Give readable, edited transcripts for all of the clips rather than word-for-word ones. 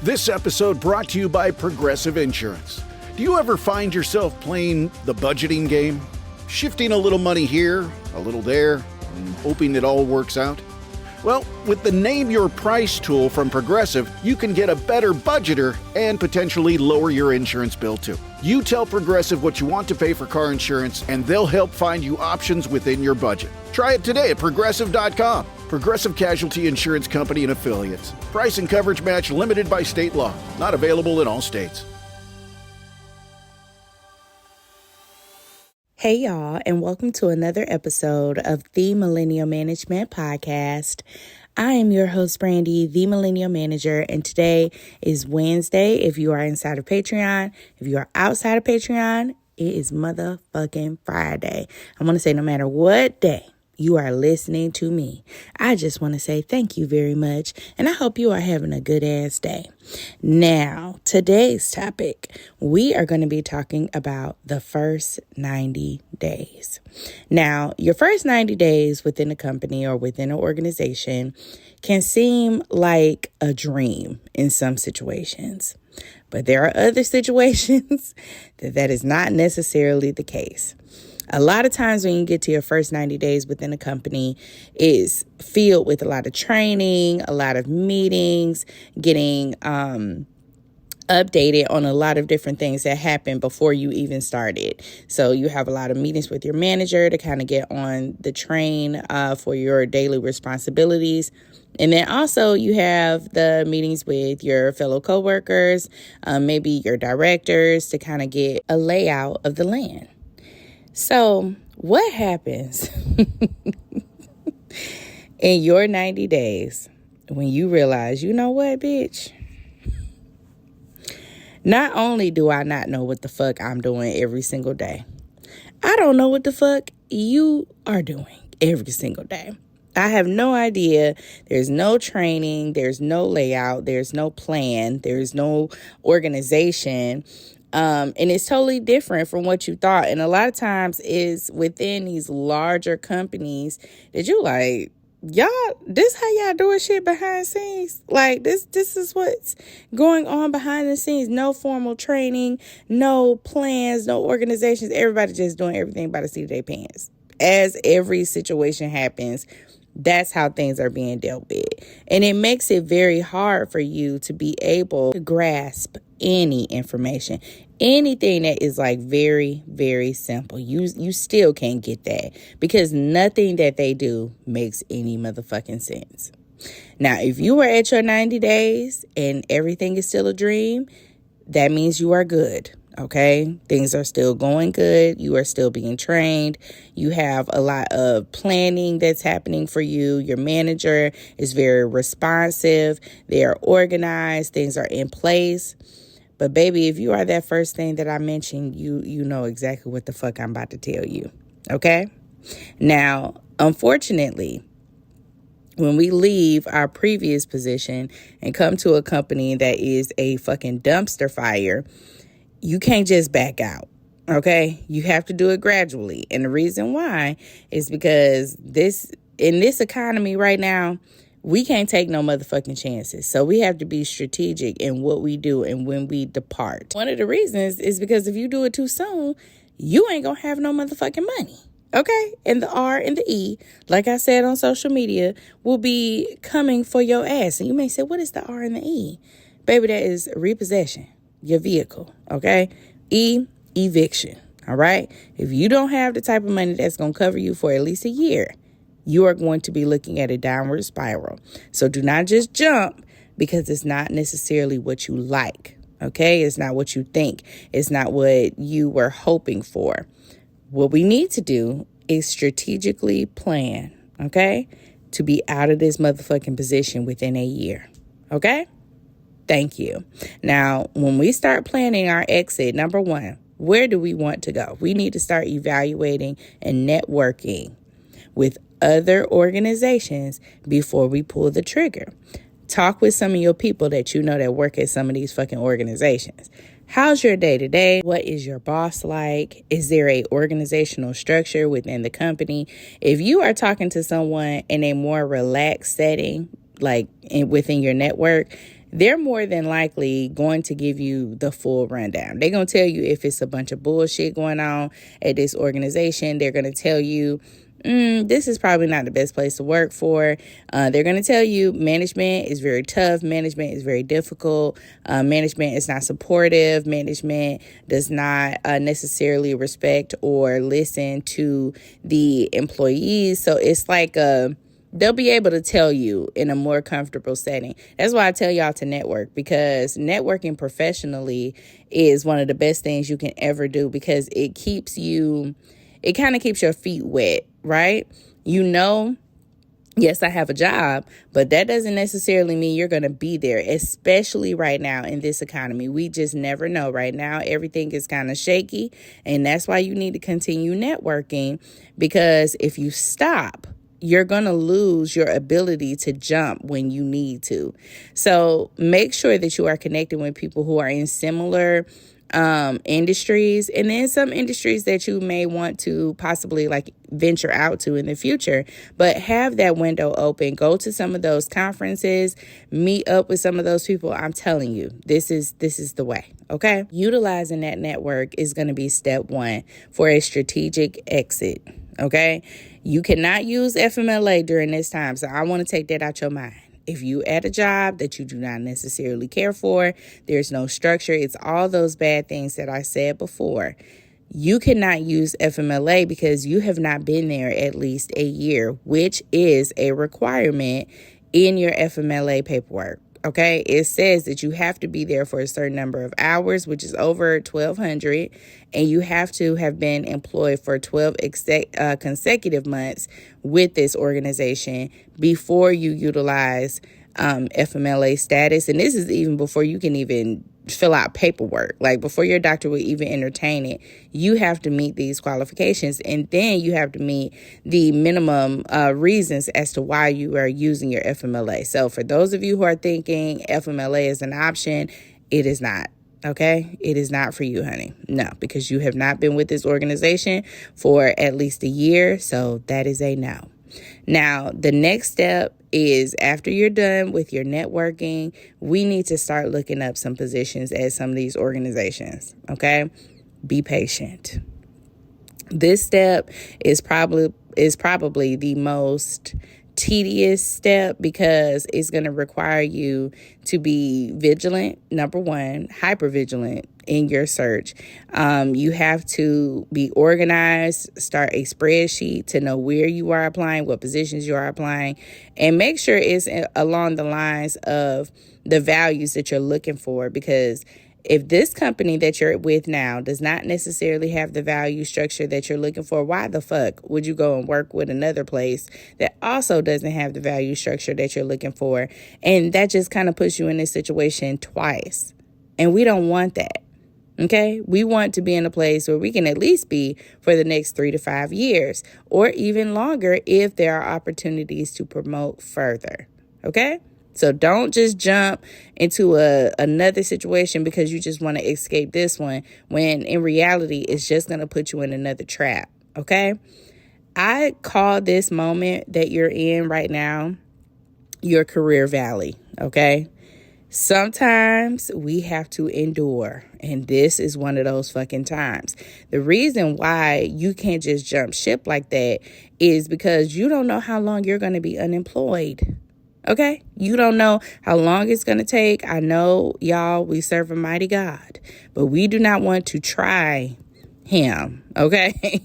This episode brought to you by Progressive Insurance. Do you ever find yourself playing the budgeting game? Shifting a little money here, a little there, and hoping it all works out? Well, with the Name Your Price tool from Progressive, you can get a better budgeter and potentially lower your insurance bill too. You tell Progressive what you want to pay for car insurance, and they'll help find you options within your budget. Try it today at Progressive.com. Progressive Casualty Insurance Company and Affiliates. Price and coverage match limited by state law. Not available in all states. Hey y'all, and welcome to another episode of the Millennial Management Podcast. I am your host, Brandy, the Millennial Manager, and today is Wednesday. If you are inside of Patreon, if you are outside of Patreon, it is motherfucking Friday. I want to say no matter what day you are listening to me, I just want to say thank you very much, and I hope you are having a good ass day. Now, today's topic, we are going to be talking about the first 90 days. Now, your first 90 days within a company or within an organization can seem like a dream in some situations, but there are other situations that is not necessarily the case. A lot of times when you get to your first 90 days within a company is filled with a lot of training, a lot of meetings, getting updated on a lot of different things that happened before you even started. So you have a lot of meetings with your manager to kind of get on the train for your daily responsibilities. And then also you have the meetings with your fellow coworkers, maybe your directors, to kind of get a layout of the land. So what happens in your 90 days when you realize, you know what, bitch? Not only do I not know what the fuck I'm doing every single day, I don't know what the fuck you are doing every single day. I have no idea. There's no training. There's no layout. There's no plan. There's no organization. And it's totally different from what you thought. And a lot of times is within these larger companies that you like, y'all, this how y'all doing shit behind the scenes? Like this is what's going on behind the scenes. No formal training, no plans, no organizations. Everybody just doing everything by the seat of their pants. As every situation happens, that's how things are being dealt with. And it makes it very hard for you to be able to grasp any information, anything that is like very, very simple. You still can't get that because nothing that they do makes any motherfucking sense. Now, if you were at your 90 days and everything is still a dream, that means you are good. Okay, things are still going good. You are still being trained. You have a lot of planning that's happening for you. Your manager is very responsive. They are organized. Things are in place. But baby, if you are that first thing that I mentioned, you know exactly what the fuck I'm about to tell you. Okay? Now, unfortunately, when we leave our previous position and come to a company that is a fucking dumpster fire, you can't just back out, okay? You have to do it gradually. And the reason why is because in this economy right now, we can't take no motherfucking chances. So we have to be strategic in what we do and when we depart. One of the reasons is because if you do it too soon, you ain't gonna have no motherfucking money, okay? And the R and the E, like I said on social media, will be coming for your ass. And you may say, what is the R and the E? Baby, that is repossession. Your vehicle, okay? Eviction, all right? If you don't have the type of money that's going to cover you for at least a year, you are going to be looking at a downward spiral. So do not just jump because it's not necessarily what you like, okay? It's not what you think. It's not what you were hoping for. What we need to do is strategically plan, okay, to be out of this motherfucking position within a year, okay? Thank you. Now, when we start planning our exit, number one, where do we want to go? We need to start evaluating and networking with other organizations before we pull the trigger. Talk with some of your people that you know that work at some of these fucking organizations. How's your day to day? What is your boss like? Is there a organizational structure within the company? If you are talking to someone in a more relaxed setting, like within your network, they're more than likely going to give you the full rundown. They're going to tell you if it's a bunch of bullshit going on at this organization. They're going to tell you, this is probably not the best place to work for. They're going to tell you management is very tough. Management is very difficult. Management is not supportive. Management does not necessarily respect or listen to the employees. So it's like they'll be able to tell you in a more comfortable setting. That's why I tell y'all to network, because networking professionally is one of the best things you can ever do, because it kind of keeps your feet wet, right? Yes, I have a job, but that doesn't necessarily mean you're going to be there, especially right now in this economy. We just never know. Right now, everything is kind of shaky, and that's why you need to continue networking, because if you stop, you're going to lose your ability to jump when you need to. So make sure that you are connecting with people who are in similar industries, and then some industries that you may want to possibly like venture out to in the future, but have that window open. Go to some of those conferences, meet up with some of those people. I'm telling you, this is the way. Okay. Utilizing that network is going to be step one for a strategic exit. Okay. You cannot use FMLA during this time. So I want to take that out your mind. If you at a job that you do not necessarily care for, there's no structure, it's all those bad things that I said before. You cannot use FMLA because you have not been there at least a year, which is a requirement in your FMLA paperwork. Okay, it says that you have to be there for a certain number of hours, which is over 1,200, and you have to have been employed for 12 consecutive months with this organization before you utilize FMLA status. And this is even before you can even fill out paperwork. Like before your doctor would even entertain it, you have to meet these qualifications, and then you have to meet the minimum reasons as to why you are using your FMLA. So for those of you who are thinking FMLA is an option, it is not. Okay, it is not for you, honey. No, because you have not been with this organization for at least a year. So that is a no. Now, the next step is after you're done with your networking, we need to start looking up some positions at some of these organizations. Okay, be patient. This step is probably the most tedious step, because it's going to require you to be vigilant, number one, hyper vigilant in your search. You have to be organized, start a spreadsheet to know where you are applying, what positions you are applying, and make sure it's along the lines of the values that you're looking for, because if this company that you're with now does not necessarily have the value structure that you're looking for, why the fuck would you go and work with another place that also doesn't have the value structure that you're looking for? And that just kind of puts you in this situation twice. And we don't want that. Okay, we want to be in a place where we can at least be for the next 3 to 5 years, or even longer if there are opportunities to promote further. Okay. So don't just jump into another situation because you just want to escape this one, when in reality, it's just going to put you in another trap. Okay. I call this moment that you're in right now your career valley. Okay. Sometimes we have to endure, and this is one of those fucking times. The reason why you can't just jump ship like that is because you don't know how long you're going to be unemployed. Okay, you don't know how long it's going to take. I know, y'all, we serve a mighty God, but we do not want to try him. Okay,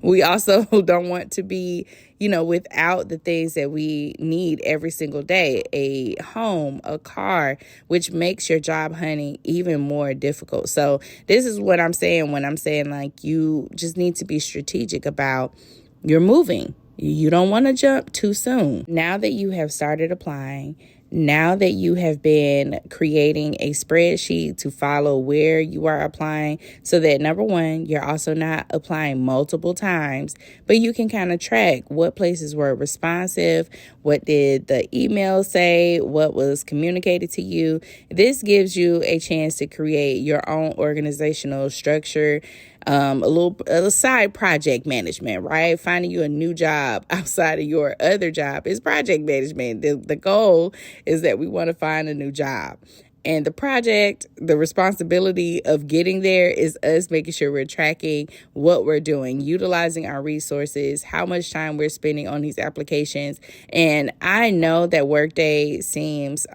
we also don't want to be, without the things that we need every single day, a home, a car, which makes your job hunting even more difficult. So this is what I'm saying when I'm saying, like, you just need to be strategic about your moving. You don't want to jump too soon. Now that you have started applying, now that you have been creating a spreadsheet to follow where you are applying, so that number one, you're also not applying multiple times, but you can kind of track what places were responsive, what did the email say, what was communicated to you. This gives you a chance to create your own organizational structure a side project management, right? Finding you a new job outside of your other job is project management. The goal is that we want to find a new job. And the responsibility of getting there is us making sure we're tracking what we're doing, utilizing our resources, how much time we're spending on these applications. And I know that Workday seems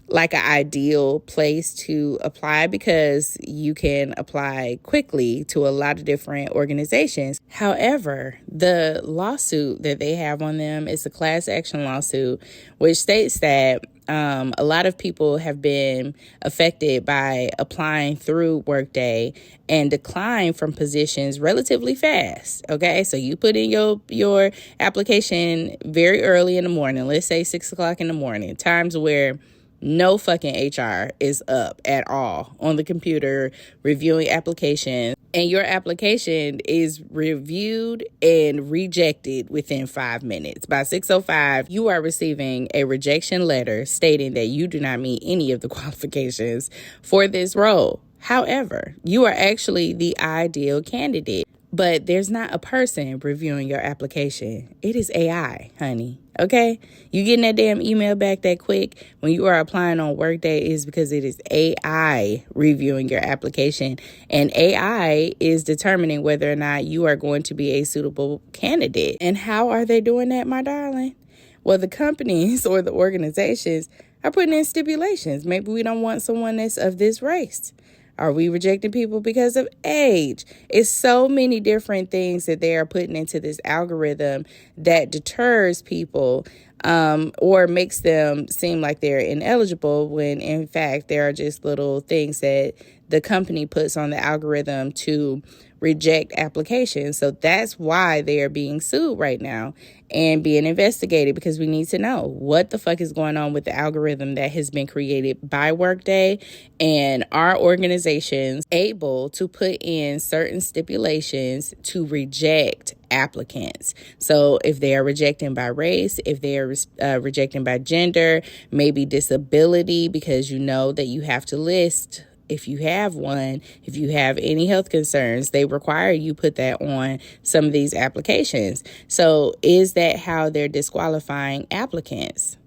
like an ideal place to apply because you can apply quickly to a lot of different organizations. However, the lawsuit that they have on them is a class action lawsuit, which states that a lot of people have been affected by applying through Workday and decline from positions relatively fast. Okay, so you put in your application very early in the morning, let's say 6 o'clock in the morning, times where no fucking HR is up at all on the computer reviewing applications, and your application is reviewed and rejected within 5 minutes. By 6:05, you are receiving a rejection letter stating that you do not meet any of the qualifications for this role. However, you are actually the ideal candidate, but there's not a person reviewing your application. It is AI, honey. Okay? You getting that damn email back that quick when you are applying on Workday is because it is AI reviewing your application. And AI is determining whether or not you are going to be a suitable candidate. And how are they doing that, my darling? Well, the companies or the organizations are putting in stipulations. Maybe we don't want someone that's of this race. Are we rejecting people because of age? It's so many different things that they are putting into this algorithm that deters people or makes them seem like they're ineligible when, in fact, there are just little things that the company puts on the algorithm to reject applications. So that's why they are being sued right now and being investigated, because we need to know what the fuck is going on with the algorithm that has been created by Workday, and our organizations able to put in certain stipulations to reject applicants. So if they are rejecting by race, if they are rejecting by gender, maybe disability, because you know that you have to list if you have one, if you have any health concerns, they require you put that on some of these applications. So is that how they're disqualifying applicants?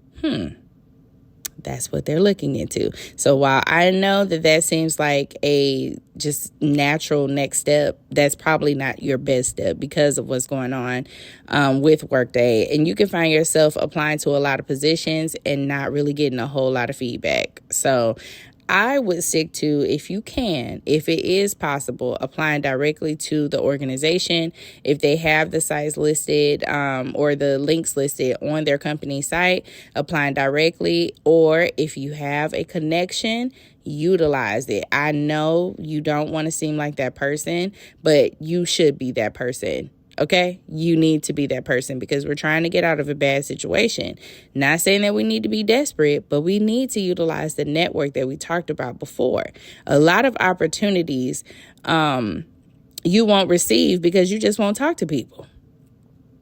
That's what they're looking into. So while I know that seems like a just natural next step, that's probably not your best step because of what's going on with Workday. And you can find yourself applying to a lot of positions and not really getting a whole lot of feedback. So I would stick to, if you can, if it is possible, applying directly to the organization. If they have the sites listed or the links listed on their company site, applying directly. Or if you have a connection, utilize it. I know you don't want to seem like that person, but you should be that person. Okay, you need to be that person because we're trying to get out of a bad situation. Not saying that we need to be desperate, but we need to utilize the network that we talked about before. A lot of opportunities you won't receive because you just won't talk to people.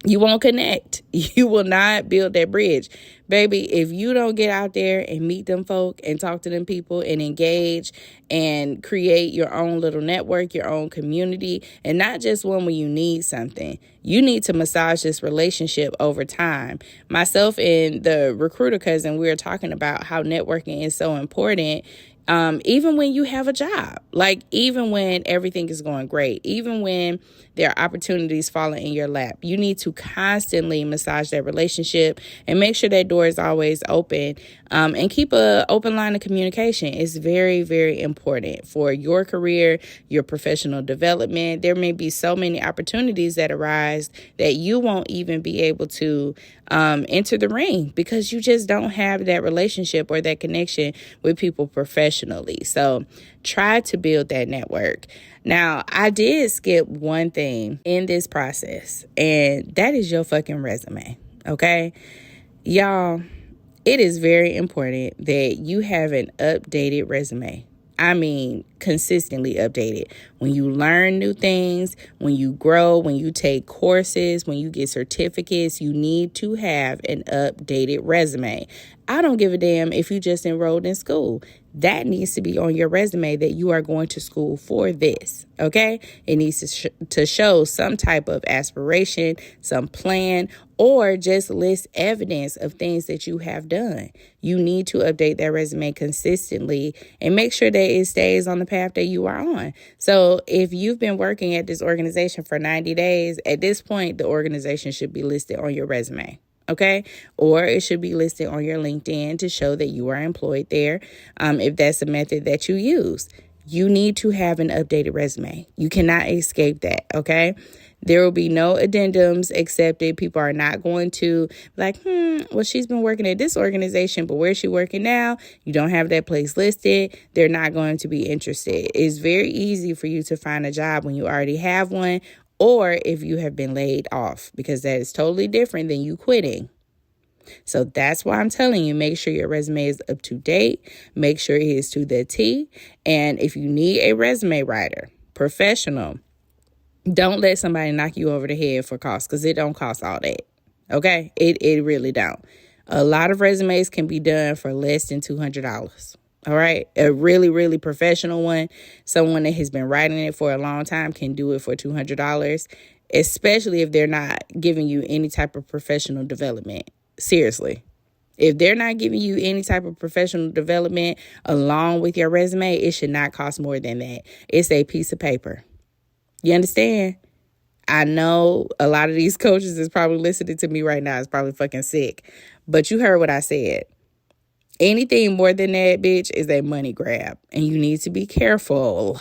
You won't connect. You will not build that bridge. Baby, if you don't get out there and meet them folk and talk to them people and engage and create your own little network, your own community, and not just one when you need something. You need to massage this relationship over time. Myself and the recruiter cousin, we were talking about how networking is so important. Even when you have a job, like even when everything is going great, even when there are opportunities falling in your lap, you need to constantly massage that relationship and make sure that door is always open, and keep an open line of communication. It's very, very important for your career, your professional development. There may be so many opportunities that arise that you won't even be able to enter the ring because you just don't have that relationship or that connection with people professionally. So try to build that network. Now, I did skip one thing in this process, and that is your fucking resume. Okay, y'all, it is very important that you have an updated resume. I mean, consistently updated. When you learn new things, when you grow, when you take courses, when you get certificates, you need to have an updated resume. I don't give a damn if you just enrolled in school. that needs to be on your resume that you are going to school for this, okay? It needs to show some type of aspiration, some plan, or just list evidence of things that you have done. You need to update that resume consistently and make sure that it stays on the path that you are on. So if you've been working at this organization for 90 days, at this point, the organization should be listed on your resume. Okay, or it should be listed on your LinkedIn to show that you are employed there, if that's the method that you use. You need to have an updated resume. You cannot escape that, okay? There will be no addendums accepted. People are not going to like, well, she's been working at this organization, but where's she working now? You don't have that place listed. They're not going to be interested. It's very easy for you to find a job when you already have one, or if you have been laid off, because that is totally different than you quitting. So that's why I'm telling you, make sure your resume is up to date. Make sure it is to the T. And if you need a resume writer, professional, don't let somebody knock you over the head for cost, because it don't cost all that. Okay? It really don't. A lot of resumes can be done for less than $200. All right. A really, really professional one, someone that has been writing it for a long time, can do it for $200, especially if they're not giving you any type of professional development. Seriously. If they're not giving you any type of professional development along with your resume, it should not cost more than that. It's a piece of paper. You understand? I know a lot of these coaches is probably listening to me right now. It's probably fucking sick. But you heard what I said. Anything more than that, bitch, is a money grab. And you need to be careful.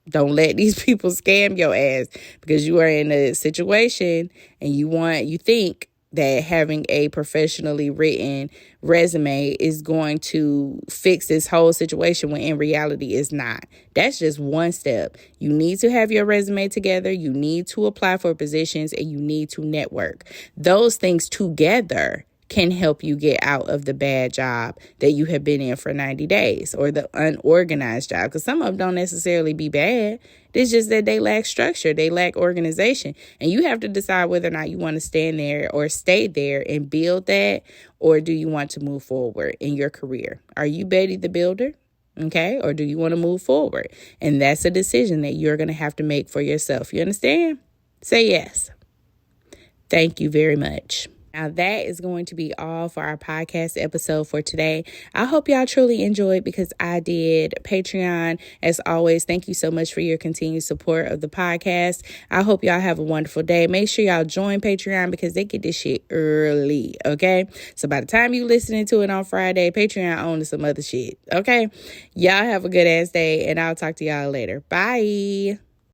Don't let these people scam your ass, because you are in a situation and you think that having a professionally written resume is going to fix this whole situation, when in reality it's not. That's just one step. You need to have your resume together. You need to apply for positions, and you need to network. Those things together can help you get out of the bad job that you have been in for 90 days, or the unorganized job, because some of them don't necessarily be bad. It's just that they lack structure. They lack organization. And you have to decide whether or not you want to stand there or stay there and build that, or do you want to move forward in your career? Are you Betty the Builder? Okay. Or do you want to move forward? And that's a decision that you're going to have to make for yourself. You understand? Say yes. Thank you very much. Now, that is going to be all for our podcast episode for today. I hope y'all truly enjoyed, because I did. Patreon, as always, thank you so much for your continued support of the podcast. I hope y'all have a wonderful day. Make sure y'all join Patreon, because they get this shit early, okay? So by the time you listening to it on Friday, Patreon owns some other shit, okay? Y'all have a good ass day, and I'll talk to y'all later. Bye.